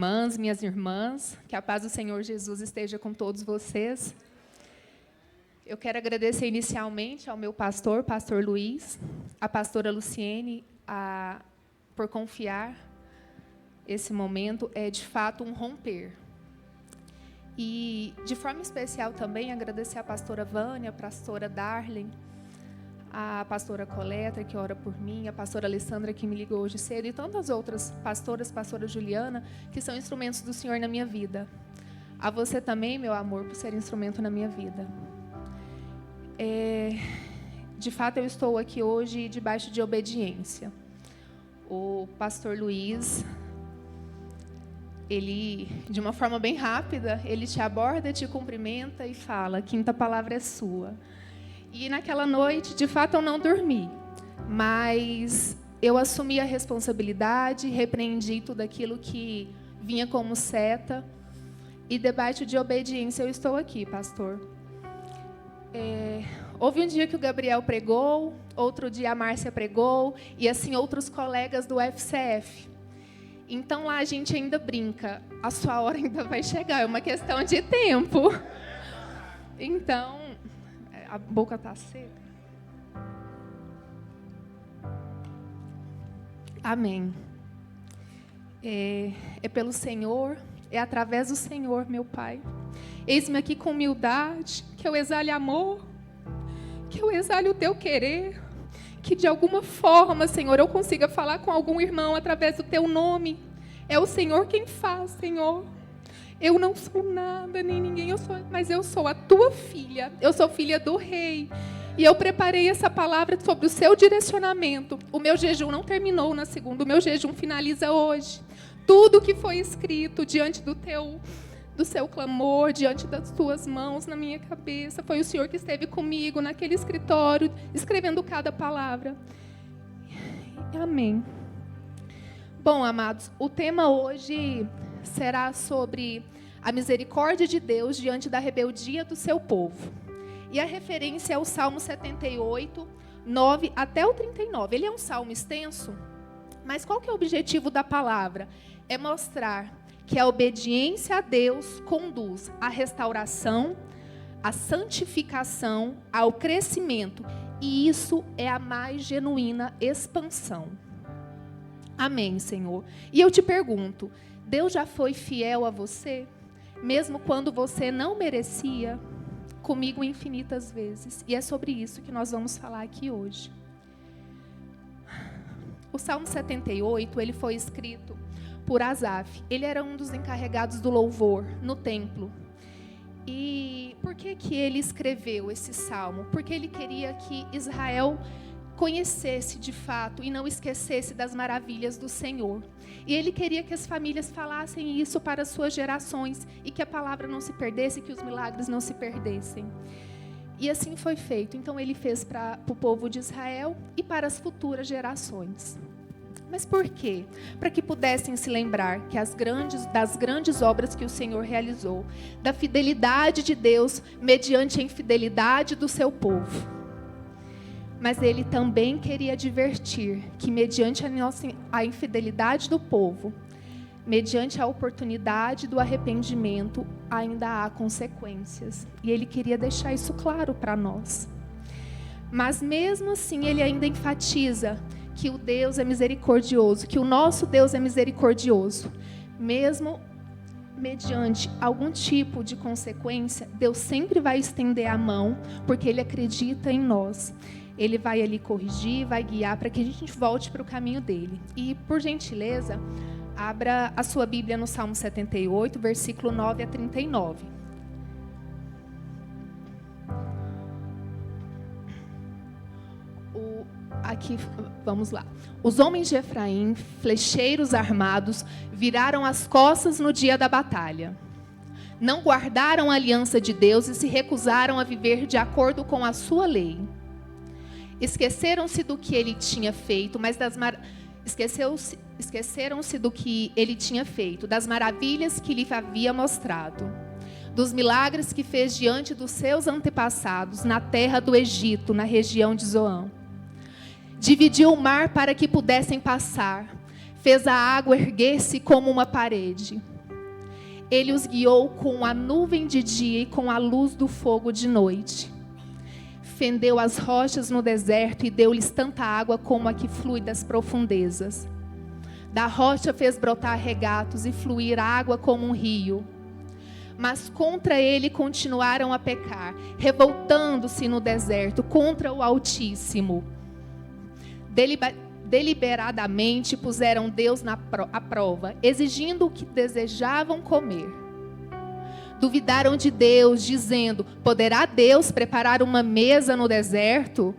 Irmãs, minhas irmãs, que a paz do Senhor Jesus esteja com todos vocês. Eu quero agradecer inicialmente ao meu pastor Luiz, à pastora Luciene, por confiar. Esse momento é, de fato, um romper. E, de forma especial, também agradecer à pastora Vânia, à pastora Darlene, a pastora Coleta, que ora por mim, a pastora Alessandra, que me ligou hoje cedo, e tantas outras pastoras, pastora Juliana, que são instrumentos do Senhor na minha vida. A você também, meu amor, por ser instrumento na minha vida. De fato, eu estou aqui hoje debaixo de obediência. O pastor Luiz, ele, de uma forma bem rápida, ele te aborda, te cumprimenta e fala: a quinta palavra é sua. E naquela noite, de fato, eu não dormi, mas eu assumi a responsabilidade, repreendi tudo aquilo que vinha como seta, e debaixo de obediência eu estou aqui, pastor. Houve um dia que o Gabriel pregou, outro dia a Márcia pregou, e assim outros colegas do FCF. Então lá a gente ainda brinca, a sua hora ainda vai chegar, é uma questão de tempo. Então, a boca está seca. Amém. É pelo Senhor, é através do Senhor, meu Pai. Eis-me aqui com humildade, que eu exale amor, que eu exale o teu querer, que de alguma forma, Senhor, eu consiga falar com algum irmão através do teu nome. É o Senhor quem faz, Senhor. Eu não sou nada, nem ninguém, mas eu sou a tua filha. Eu sou filha do rei. E eu preparei essa palavra sobre o seu direcionamento. O meu jejum não terminou na segunda, o meu jejum finaliza hoje. Tudo que foi escrito diante do seu clamor, diante das tuas mãos, na minha cabeça, foi o Senhor que esteve comigo naquele escritório, escrevendo cada palavra. Amém. Bom, amados, o tema hoje será sobre a misericórdia de Deus diante da rebeldia do seu povo. E a referência é o Salmo 78, 9 até o 39. Ele é um salmo extenso, mas qual que é o objetivo da palavra? É mostrar que a obediência a Deus conduz à restauração, à santificação, ao crescimento. E isso é a mais genuína expansão. Amém, Senhor. E eu te pergunto, Deus já foi fiel a você, mesmo quando você não merecia? Comigo infinitas vezes. E é sobre isso que nós vamos falar aqui hoje. O Salmo 78, ele foi escrito por Asaf. Ele era um dos encarregados do louvor no templo. E por que ele escreveu esse salmo? Porque ele queria que Israel conhecesse de fato e não esquecesse das maravilhas do Senhor. E ele queria que as famílias falassem isso para as suas gerações e que a palavra não se perdesse, que os milagres não se perdessem. E assim foi feito. Então ele fez para o povo de Israel e para as futuras gerações. Mas por quê? Para que pudessem se lembrar que das grandes obras que o Senhor realizou, da fidelidade de Deus mediante a infidelidade do seu povo. Mas ele também queria advertir que, mediante a infidelidade do povo, mediante a oportunidade do arrependimento, ainda há consequências. E ele queria deixar isso claro para nós. Mas mesmo assim, ele ainda enfatiza que o Deus é misericordioso, que o nosso Deus é misericordioso. Mesmo mediante algum tipo de consequência, Deus sempre vai estender a mão, porque Ele acredita em nós. Ele vai ali corrigir, vai guiar para que a gente volte para o caminho dele. E, por gentileza, abra a sua Bíblia no Salmo 78, versículo 9 a 39. Aqui, vamos lá. Os homens de Efraim, flecheiros armados, viraram as costas no dia da batalha. Não guardaram a aliança de Deus e se recusaram a viver de acordo com a sua lei. Esqueceram-se do que ele tinha feito, esqueceram-se do que ele tinha feito, das maravilhas que lhe havia mostrado, dos milagres que fez diante dos seus antepassados, na terra do Egito, na região de Zoão. Dividiu o mar para que pudessem passar, fez a água erguer-se como uma parede. Ele os guiou com a nuvem de dia e com a luz do fogo de noite. Fendeu as rochas no deserto e deu-lhes tanta água como a que flui das profundezas. Da rocha fez brotar regatos e fluir água como um rio. Mas contra ele continuaram a pecar, revoltando-se no deserto contra o Altíssimo. Deliberadamente puseram Deus à prova, exigindo o que desejavam comer. Duvidaram de Deus, dizendo: poderá Deus preparar uma mesa no deserto?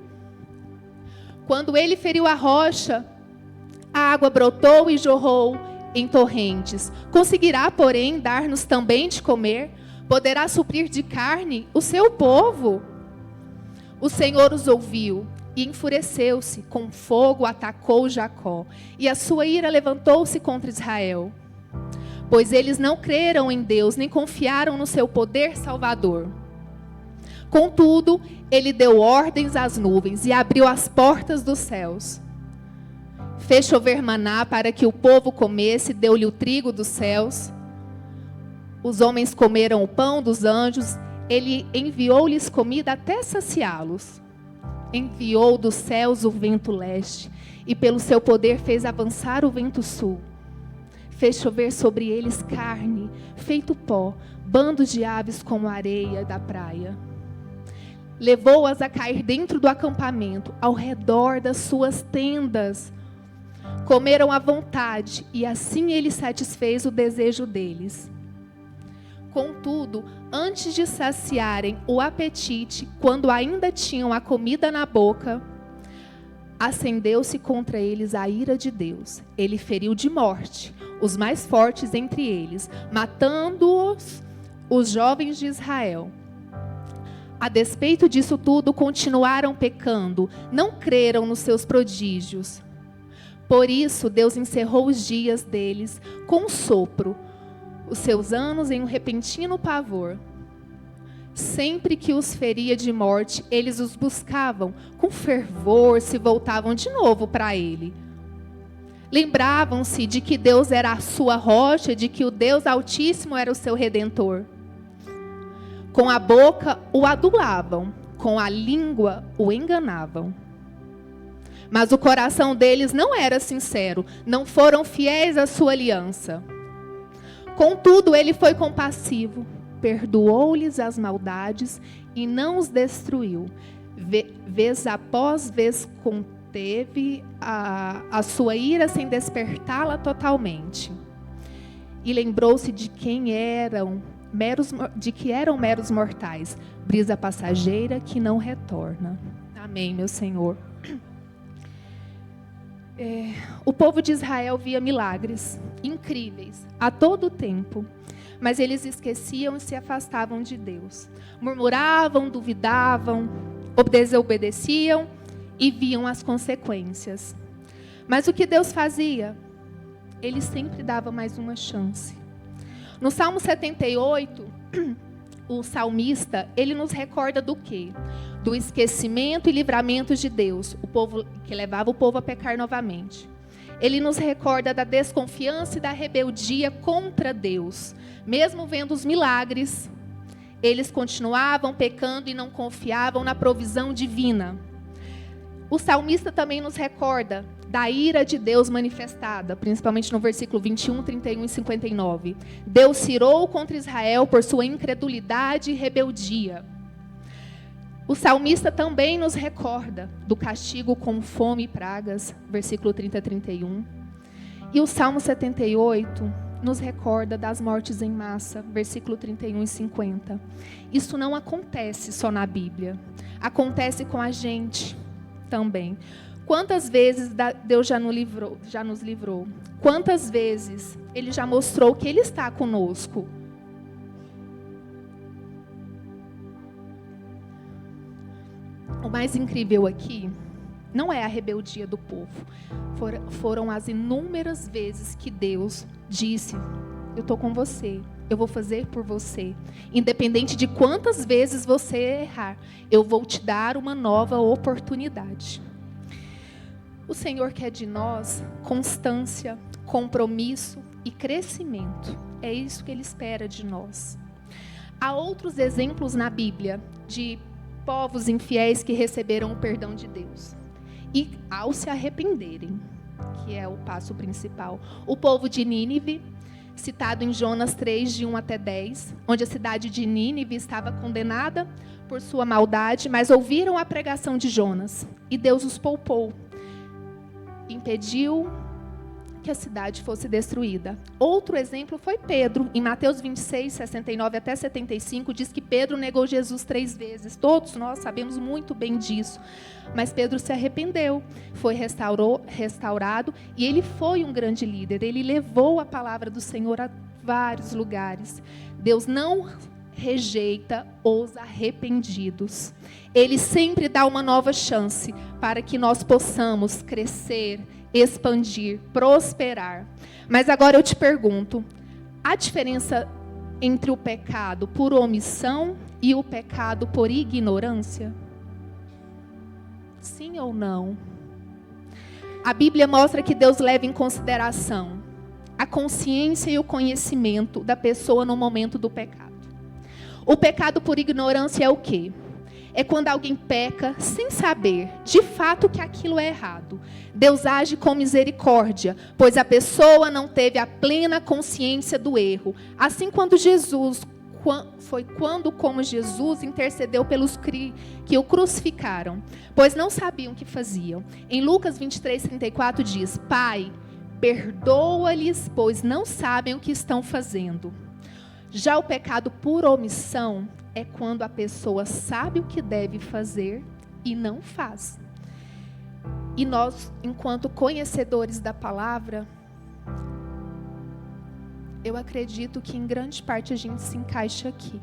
Quando ele feriu a rocha, a água brotou e jorrou em torrentes. Conseguirá, porém, dar-nos também de comer? Poderá suprir de carne o seu povo? O Senhor os ouviu e enfureceu-se, com fogo atacou Jacó, e a sua ira levantou-se contra Israel. Pois eles não creram em Deus, nem confiaram no seu poder salvador. Contudo, ele deu ordens às nuvens e abriu as portas dos céus. Fez chover maná para que o povo comesse, deu-lhe o trigo dos céus. Os homens comeram o pão dos anjos, ele enviou-lhes comida até saciá-los. Enviou dos céus o vento leste, e pelo seu poder fez avançar o vento sul. Fez chover sobre eles carne, feito pó, bandos de aves como a areia da praia. Levou-as a cair dentro do acampamento, ao redor das suas tendas. Comeram à vontade, e assim ele satisfez o desejo deles. Contudo, antes de saciarem o apetite, quando ainda tinham a comida na boca, acendeu-se contra eles a ira de Deus. Ele feriu de morte os mais fortes entre eles, matando-os os jovens de Israel. A despeito disso tudo, continuaram pecando, não creram nos seus prodígios. Por isso, Deus encerrou os dias deles com um sopro, os seus anos em um repentino pavor. Sempre que os feria de morte, eles os buscavam. Com fervor, se voltavam de novo para ele. Lembravam-se de que Deus era a sua rocha, de que o Deus Altíssimo era o seu Redentor. Com a boca o adulavam, com a língua o enganavam. Mas o coração deles não era sincero, não foram fiéis à sua aliança. Contudo, ele foi compassivo, perdoou-lhes as maldades e não os destruiu. Vez após vez conteve a sua ira sem despertá-la totalmente. E lembrou-se de que eram meros mortais, brisa passageira que não retorna. Amém, meu Senhor. O povo de Israel via milagres incríveis a todo tempo, mas eles esqueciam e se afastavam de Deus. Murmuravam, duvidavam, desobedeciam e viam as consequências. Mas o que Deus fazia? Ele sempre dava mais uma chance. No Salmo 78, o salmista, ele nos recorda do quê? Do esquecimento e livramento de Deus, o povo que levava o povo a pecar novamente. Ele nos recorda da desconfiança e da rebeldia contra Deus. Mesmo vendo os milagres, eles continuavam pecando e não confiavam na provisão divina. O salmista também nos recorda da ira de Deus manifestada, principalmente no versículo 21, 31 e 59. Deus se irou contra Israel por sua incredulidade e rebeldia. O salmista também nos recorda do castigo com fome e pragas, versículo 30 a 31. E o Salmo 78 nos recorda das mortes em massa, versículo 31 e 50. Isso não acontece só na Bíblia, acontece com a gente também. Quantas vezes Deus já nos livrou? Quantas vezes Ele já mostrou que Ele está conosco? O mais incrível aqui não é a rebeldia do povo. Foram as inúmeras vezes que Deus disse: eu estou com você, eu vou fazer por você. Independente de quantas vezes você errar, eu vou te dar uma nova oportunidade. O Senhor quer de nós constância, compromisso, e crescimento. É isso que Ele espera de nós. Há outros exemplos na Bíblia de povos infiéis que receberam o perdão de Deus. E ao se arrependerem, que é o passo principal. O povo de Nínive, citado em Jonas 3, de 1 até 10, onde a cidade de Nínive estava condenada por sua maldade, mas ouviram a pregação de Jonas, e Deus os poupou. Impediu que a cidade fosse destruída. Outro exemplo foi Pedro. Em Mateus 26, 69 até 75, diz que Pedro negou Jesus 3 vezes. Todos nós sabemos muito bem disso. Mas Pedro se arrependeu, foi restaurado, e ele foi um grande líder. Ele levou a palavra do Senhor a vários lugares. Deus não rejeita os arrependidos. Ele sempre dá uma nova chance para que nós possamos crescer, expandir, prosperar. Mas agora eu te pergunto, a diferença entre o pecado por omissão e o pecado por ignorância? Sim ou não? A Bíblia mostra que Deus leva em consideração a consciência e o conhecimento da pessoa no momento do pecado. O pecado por ignorância é o quê? É quando alguém peca sem saber, de fato, que aquilo é errado. Deus age com misericórdia, pois a pessoa não teve a plena consciência do erro. Assim como Jesus intercedeu pelos que o crucificaram, pois não sabiam o que faziam. Em Lucas 23, 34 diz: Pai, perdoa-lhes, pois não sabem o que estão fazendo. Já o pecado por omissão é quando a pessoa sabe o que deve fazer e não faz. E nós, enquanto conhecedores da palavra, eu acredito que em grande parte a gente se encaixa aqui.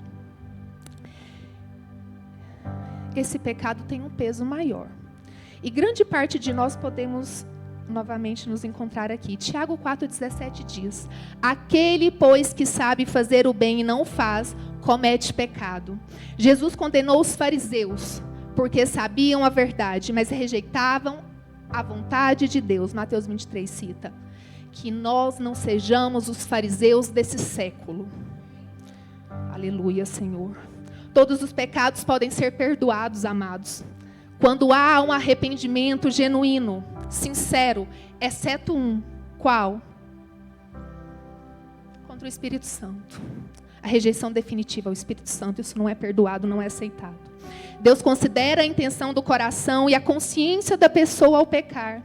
Esse pecado tem um peso maior. E grande parte de nós podemos novamente nos encontrar aqui. Tiago 4,17 diz: Aquele, pois, que sabe fazer o bem e não faz, comete pecado. Jesus condenou os fariseus, porque sabiam a verdade, mas rejeitavam a vontade de Deus. Mateus 23 cita. Que nós não sejamos os fariseus desse século. Aleluia, Senhor. Todos os pecados podem ser perdoados, amados, quando há um arrependimento genuíno, sincero, exceto um. Qual? Contra o Espírito Santo. A rejeição definitiva ao Espírito Santo, isso não é perdoado, não é aceitado. Deus considera a intenção do coração e a consciência da pessoa ao pecar.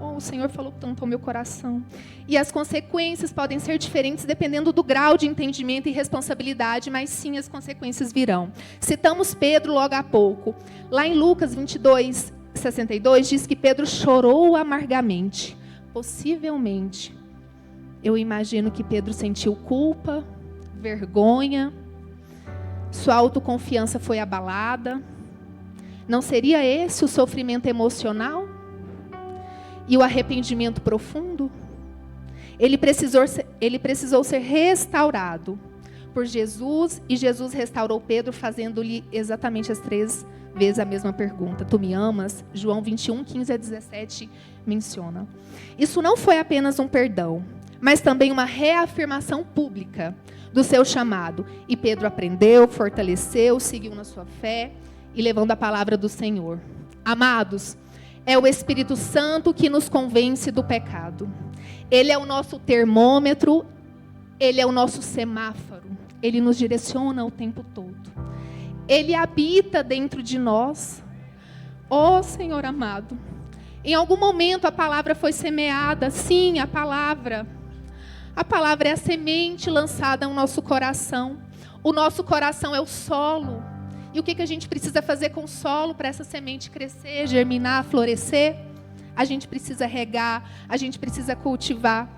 Oh, o Senhor falou tanto ao meu coração. E as consequências podem ser diferentes dependendo do grau de entendimento e responsabilidade, mas sim, as consequências virão. Citamos Pedro logo há pouco. Lá em Lucas 22, 62, diz que Pedro chorou amargamente. Possivelmente, eu imagino que Pedro sentiu culpa, vergonha, sua autoconfiança foi abalada. Não seria esse o sofrimento emocional? E o arrependimento profundo? Ele precisou ser restaurado por Jesus, e Jesus restaurou Pedro, fazendo-lhe exatamente as 3 vezes a mesma pergunta. Tu me amas? João 21, 15 a 17 menciona. Isso não foi apenas um perdão, mas também uma reafirmação pública do seu chamado. E Pedro aprendeu, fortaleceu, seguiu na sua fé e levando a palavra do Senhor. Amados, é o Espírito Santo que nos convence do pecado. Ele é o nosso termômetro, ele é o nosso semáforo. Ele nos direciona o tempo todo. Ele habita dentro de nós. Oh, Senhor amado, em algum momento a palavra foi semeada. Sim, a palavra é a semente lançada no nosso coração. O nosso coração é o solo. E o que a gente precisa fazer com o solo para essa semente crescer, germinar, florescer? A gente precisa regar, a gente precisa cultivar.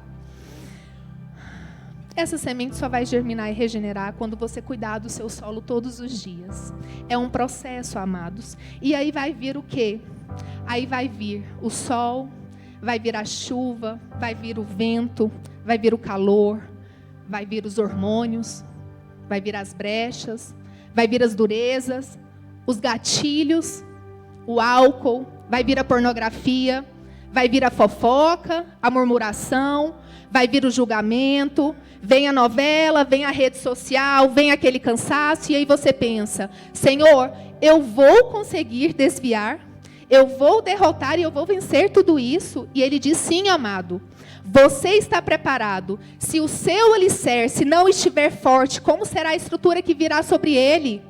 Essa semente só vai germinar e regenerar quando você cuidar do seu solo todos os dias. É um processo, amados. E aí vai vir o quê? Aí vai vir o sol, vai vir a chuva, vai vir o vento, vai vir o calor, vai vir os hormônios, vai vir as brechas, vai vir as durezas, os gatilhos, o álcool, vai vir a pornografia, Vai vir a fofoca, a murmuração, vai vir o julgamento, vem a novela, vem a rede social, vem aquele cansaço, e aí você pensa, Senhor, eu vou conseguir desviar, eu vou derrotar e eu vou vencer tudo isso? E ele diz, sim, amado, você está preparado. Se o seu alicerce não estiver forte, como será a estrutura que virá sobre ele?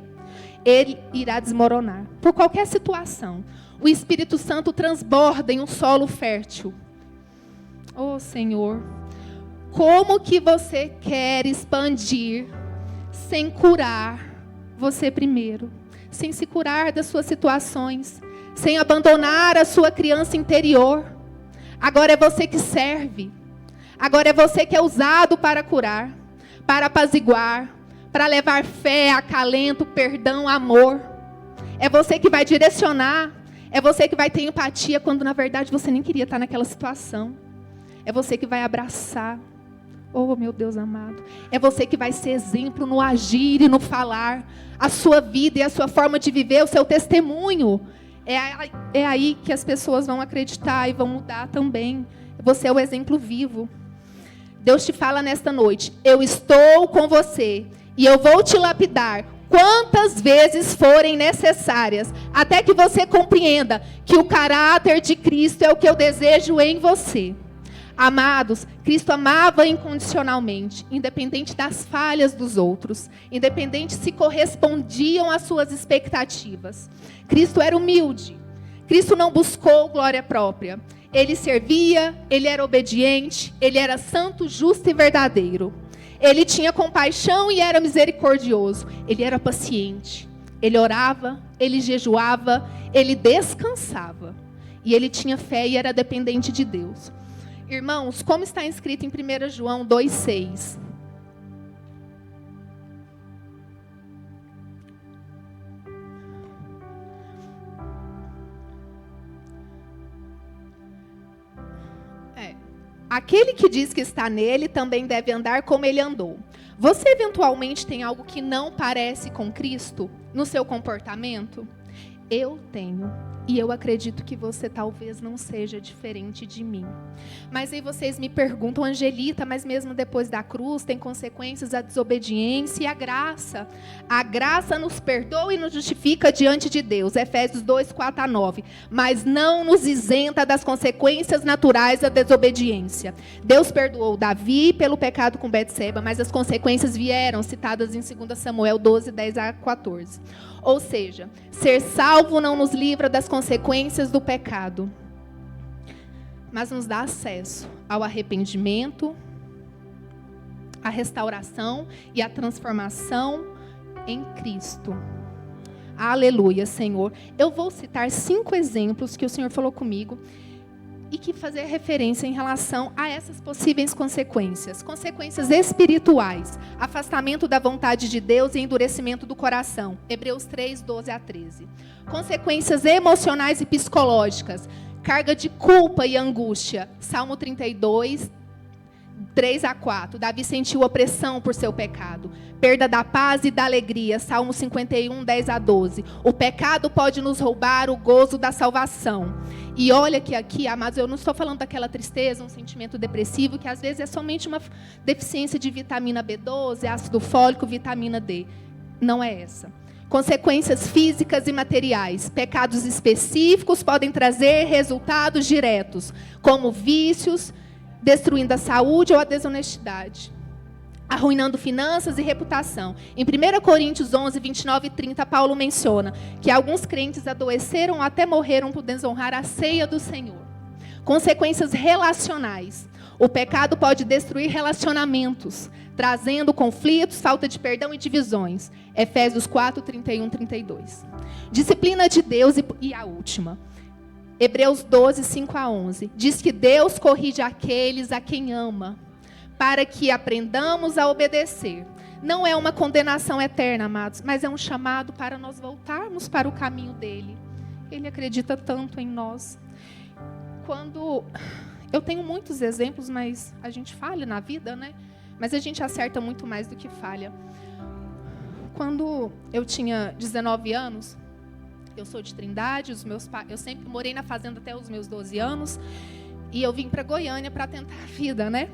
Ele irá desmoronar. Por qualquer situação, o Espírito Santo transborda em um solo fértil. Oh, Senhor, como que você quer expandir sem curar você primeiro? Sem se curar das suas situações, sem abandonar a sua criança interior. Agora é você que serve. Agora é você que é usado para curar, para apaziguar, para levar fé, acalento, perdão, amor. É você que vai direcionar. É você que vai ter empatia quando na verdade você nem queria estar naquela situação. É você que vai abraçar. Oh, meu Deus amado. É você que vai ser exemplo no agir e no falar. A sua vida e a sua forma de viver, o seu testemunho. É aí que as pessoas vão acreditar e vão mudar também. Você é o exemplo vivo. Deus te fala nesta noite, eu estou com você e eu vou te lapidar quantas vezes forem necessárias, até que você compreenda que o caráter de Cristo é o que eu desejo em você. Amados, Cristo amava incondicionalmente, independente das falhas dos outros, independente se correspondiam às suas expectativas. Cristo era humilde. Cristo não buscou glória própria. Ele servia, ele era obediente, ele era santo, justo e verdadeiro. Ele tinha compaixão e era misericordioso. Ele era paciente. Ele orava, ele jejuava, ele descansava. E ele tinha fé e era dependente de Deus. Irmãos, como está escrito em 1 João 2,6. Aquele que diz que está nele também deve andar como ele andou. Você eventualmente tem algo que não parece com Cristo no seu comportamento? Eu tenho. E eu acredito que você talvez não seja diferente de mim. Mas aí vocês me perguntam, Angelita, mas mesmo depois da cruz tem consequências a desobediência e a graça. A graça nos perdoa e nos justifica diante de Deus. Efésios 2, 4 a 9. Mas não nos isenta das consequências naturais da desobediência. Deus perdoou Davi pelo pecado com Betseba, mas as consequências vieram, citadas em 2 Samuel 12, 10 a 14. Ou seja, ser salvo não nos livra das consequências do pecado, mas nos dá acesso ao arrependimento, à restauração e à transformação em Cristo. Aleluia, Senhor. Eu vou citar 5 exemplos que o Senhor falou comigo e que fazer referência em relação a essas possíveis consequências. Consequências espirituais, afastamento da vontade de Deus e endurecimento do coração. Hebreus 3, 12 a 13. Consequências emocionais e psicológicas, carga de culpa e angústia. Salmo 32, 3 a 4. Davi sentiu opressão por seu pecado. Perda da paz e da alegria. Salmo 51, 10 a 12. O pecado pode nos roubar o gozo da salvação. E olha que aqui, amados, eu não estou falando daquela tristeza, um sentimento depressivo, que às vezes é somente uma deficiência de vitamina B12, ácido fólico, vitamina D. Não é essa. Consequências físicas e materiais. Pecados específicos podem trazer resultados diretos, como vícios, destruindo a saúde ou a desonestidade, arruinando finanças e reputação. Em 1 Coríntios 11, 29 e 30, Paulo menciona que alguns crentes adoeceram ou até morreram por desonrar a ceia do Senhor. Consequências relacionais. O pecado pode destruir relacionamentos, trazendo conflitos, falta de perdão e divisões. Efésios 4, 31, 32. Disciplina de Deus e a última. Hebreus 12, 5 a 11. Diz que Deus corrige aqueles a quem ama, para que aprendamos a obedecer. Não é uma condenação eterna, amados, mas é um chamado para nós voltarmos para o caminho dele. Ele acredita tanto em nós. Eu tenho muitos exemplos, mas a gente falha na vida, né? Mas a gente acerta muito mais do que falha. Quando eu tinha 19 anos, Eu sou de Trindade, eu sempre morei na fazenda até os meus 12 anos. E eu vim para Goiânia para tentar a vida, né?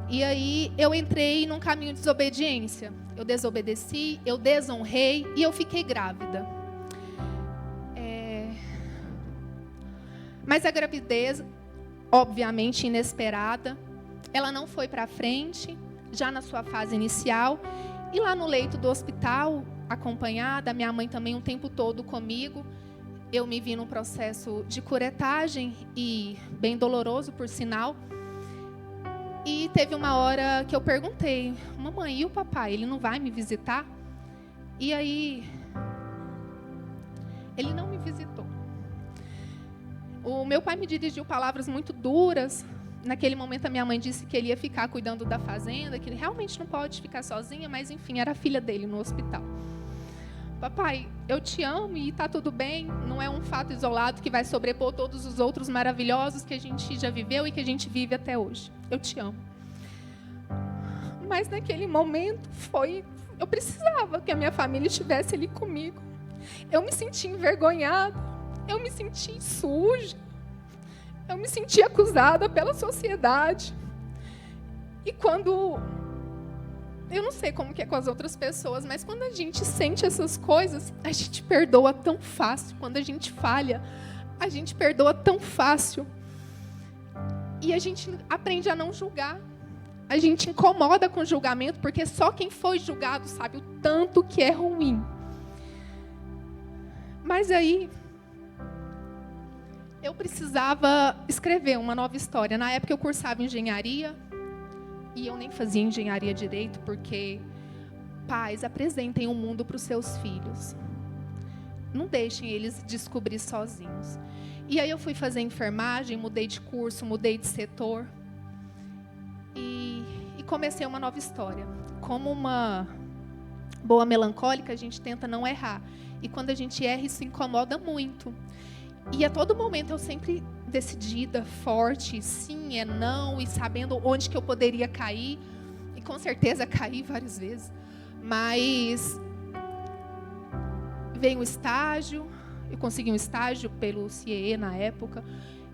E aí eu entrei num caminho de desobediência. Eu desobedeci, eu desonrei e eu fiquei grávida. Mas a gravidez, obviamente inesperada, ela não foi para frente, já na sua fase inicial. E lá no leito do hospital, acompanhada, minha mãe também um tempo todo comigo, eu me vi num processo de curetagem, e bem doloroso, por sinal. E teve uma hora que eu perguntei: mamãe, e o papai, ele não vai me visitar? E aí, ele não me visitou. O meu pai me dirigiu palavras muito duras. Naquele momento, a minha mãe disse que ele ia ficar cuidando da fazenda, que ele realmente não pode ficar sozinha, mas, enfim, era a filha dele no hospital. Papai, eu te amo e está tudo bem, não é um fato isolado que vai sobrepor todos os outros maravilhosos que a gente já viveu e que a gente vive até hoje. Eu te amo. Mas naquele momento eu precisava que a minha família estivesse ali comigo. Eu me senti envergonhada, eu me senti suja, eu me senti acusada pela sociedade. E quando... Eu não sei como que é com as outras pessoas, mas quando a gente sente essas coisas, a gente perdoa tão fácil. Quando a gente falha, a gente perdoa tão fácil. E a gente aprende a não julgar. A gente incomoda com o julgamento, porque só quem foi julgado sabe o tanto que é ruim. Mas aí, eu precisava escrever uma nova história. Na época eu cursava engenharia. E eu nem fazia engenharia direito, porque pais, apresentem o mundo para os seus filhos. Não deixem eles descobrir sozinhos. E aí eu fui fazer enfermagem, mudei de curso, mudei de setor. E comecei uma nova história. Como uma boa melancólica, a gente tenta não errar. E quando a gente erra, isso incomoda muito. E a todo momento eu sempre decidida, forte, sim, é não, e sabendo onde que eu poderia cair. E com certeza caí várias vezes. Mas veio um estágio, eu consegui um estágio pelo CIE na época,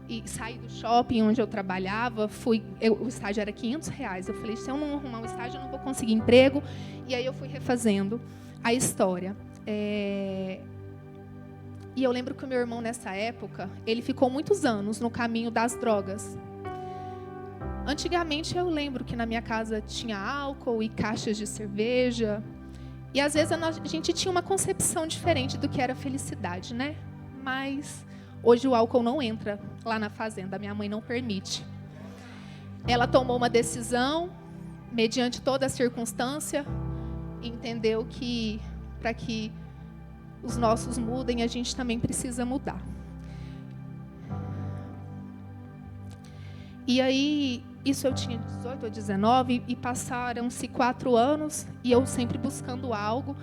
e saí do shopping onde eu trabalhava, o estágio era R$500. Eu falei, se eu não arrumar um estágio, eu não vou conseguir emprego. E aí eu fui refazendo a história. E eu lembro que o meu irmão, nessa época, ele ficou muitos anos no caminho das drogas. Antigamente, eu lembro que na minha casa tinha álcool e caixas de cerveja. E, às vezes, a gente tinha uma concepção diferente do que era felicidade, né? Mas, hoje, o álcool não entra lá na fazenda. A minha mãe não permite. Ela tomou uma decisão, mediante toda a circunstância, e entendeu que, para que os nossos mudem, a gente também precisa mudar. E aí, isso eu tinha 18 ou 19, e passaram-se 4 anos, e eu sempre buscando algo,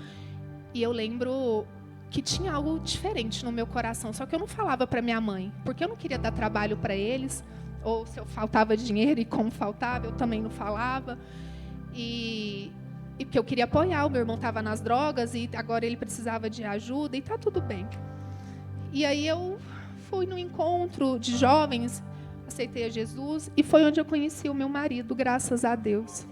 e eu lembro que tinha algo diferente no meu coração, só que eu não falava para minha mãe, porque eu não queria dar trabalho para eles, ou se eu faltava dinheiro, e como faltava, eu também não falava, e porque eu queria apoiar, o meu irmão estava nas drogas e agora ele precisava de ajuda e está tudo bem. E aí eu fui no encontro de jovens, aceitei a Jesus e foi onde eu conheci o meu marido, graças a Deus.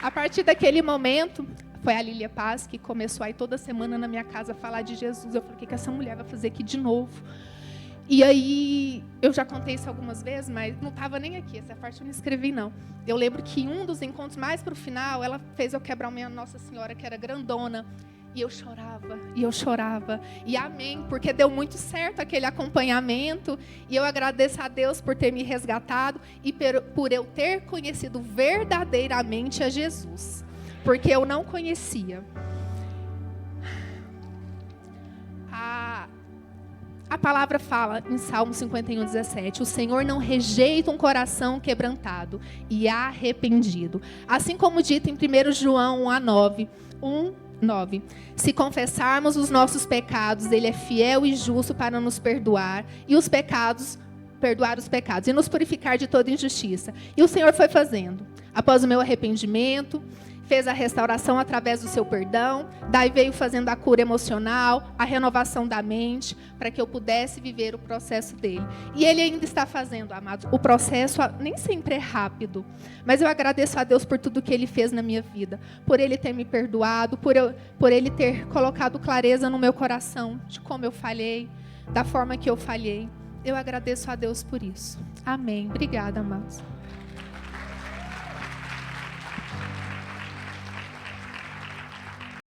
A partir daquele momento, foi a Lília Paz que começou aí toda semana na minha casa a falar de Jesus. Eu falei, o que essa mulher vai fazer aqui de novo? E aí, eu já contei isso algumas vezes, mas não estava nem aqui, essa parte eu não escrevi, não. Eu lembro que em um dos encontros, mais para o final, ela fez eu quebrar uma Nossa Senhora, que era grandona, e eu chorava, e amém, porque deu muito certo aquele acompanhamento, e eu agradeço a Deus por ter me resgatado, e por eu ter conhecido verdadeiramente a Jesus, porque eu não conhecia. A palavra fala em Salmo 51:17, o Senhor não rejeita um coração quebrantado e arrependido. Assim como dito em 1 João 1:9, se confessarmos os nossos pecados, Ele é fiel e justo para nos perdoar e os pecados perdoar os pecados e nos purificar de toda injustiça. E o Senhor foi fazendo. Após o meu arrependimento, fez a restauração através do seu perdão, daí veio fazendo a cura emocional, a renovação da mente, para que eu pudesse viver o processo dele. E ele ainda está fazendo, amados. O processo nem sempre é rápido, mas eu agradeço a Deus por tudo que ele fez na minha vida, por ele ter me perdoado, por ele ter colocado clareza no meu coração de como eu falhei, da forma que eu falhei. Eu agradeço a Deus por isso. Amém. Obrigada, amados.